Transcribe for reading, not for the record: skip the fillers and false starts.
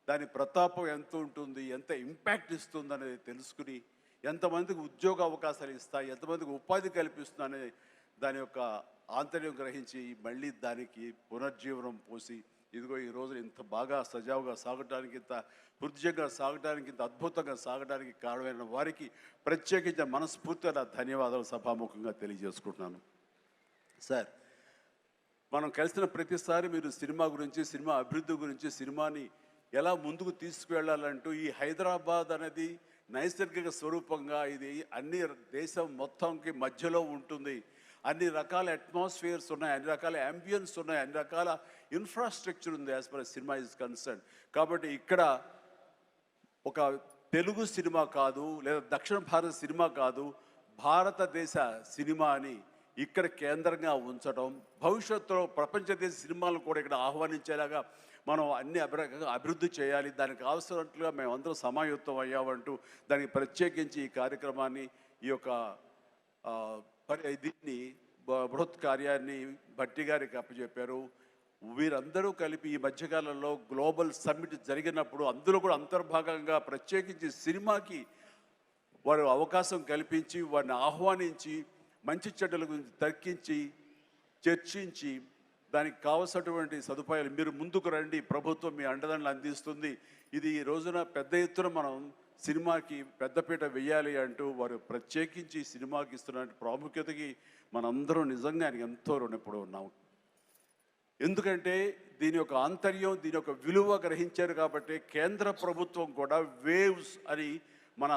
దాని ప్రతాపం ఎంత ఉంటుంది, ఎంత ఇంపాక్ట్ ఇస్తుంది అనేది తెలుసుకుని, ఎంతమందికి ఉద్యోగ అవకాశాలు ఇస్తాయి, ఎంతమందికి ఉపాధి కల్పిస్తుందనే దాని యొక్క ఆంతర్యం గ్రహించి మళ్ళీ దానికి పునర్జీవనం పోసి ఇదిగో ఈ రోజు ఇంత బాగా సజావుగా సాగటానికి, ఇంత హృదయంగా సాగటానికి, ఇంత అద్భుతంగా సాగడానికి కారణమైన వారికి ప్రత్యేకించిన మనస్ఫూర్తిగా నా ధన్యవాదాలు సభాముఖంగా తెలియజేసుకుంటున్నాను. సార్, మనం కలిసిన ప్రతిసారి మీరు సినిమా గురించి, సినిమా అభివృద్ధి గురించి, సినిమాని ఎలా ముందుకు తీసుకువెళ్ళాలంటూ ఈ హైదరాబాద్ అనేది నైసర్గిక స్వరూపంగా ఇది అన్ని దేశం మొత్తంకి మధ్యలో ఉంటుంది, అన్ని రకాల అట్మాస్ఫియర్స్ ఉన్నాయి, అన్ని రకాల అంబియన్స్ ఉన్నాయి, అన్ని రకాల ఇన్ఫ్రాస్ట్రక్చర్ ఉంది as per cinema is concern. కాబట్టి ఇక్కడ ఒక తెలుగు సినిమా కాదు, లేదా దక్షిణ భారత సినిమా కాదు, భారతదేశ సినిమా అని ఇక్కడ కేంద్రంగా ఉంచడం, భవిష్యత్తులో ప్రపంచ దేశ సినిమాలను కూడా ఇక్కడ ఆహ్వానించేలాగా మనం అన్ని అభివృద్ధి చేయాలి, దానికి అవసరట్లుగా మేమందరం సమాయుత్తం అయ్యామంటూ దానికి ప్రత్యేకించి ఈ కార్యక్రమాన్ని, ఈ యొక్క దీన్ని బృహత్ కార్యాన్ని భట్టి గారికి అప్పచెప్పారు. వీరందరూ కలిపి ఈ మధ్యకాలంలో గ్లోబల్ సమ్మిట్ జరిగినప్పుడు అందులో కూడా అంతర్భాగంగా ప్రత్యేకించి సినిమాకి వారు అవకాశం కల్పించి, వారిని ఆహ్వానించి, మంచి చెడ్డల గురించి తర్కించి, చర్చించి, దానికి కావలసినటువంటి సదుపాయాలు మీరు ముందుకు రండి, ప్రభుత్వం మీ అండదండలు అందిస్తుంది, ఇది ఈ రోజున పెద్ద ఎత్తున మనం సినిమాకి పెద్దపీట వెయ్యాలి అంటూ వారు ప్రత్యేకించి సినిమాకి ఇస్తున్న ప్రాముఖ్యతకి మనందరం నిజంగా ఆయనకి ఎంతో రుణపడి ఉన్నాం. ఎందుకంటే దీని యొక్క ఆంతర్యం, దీని యొక్క విలువ గ్రహించారు కాబట్టి కేంద్ర ప్రభుత్వం కూడా వేవ్స్ అని మన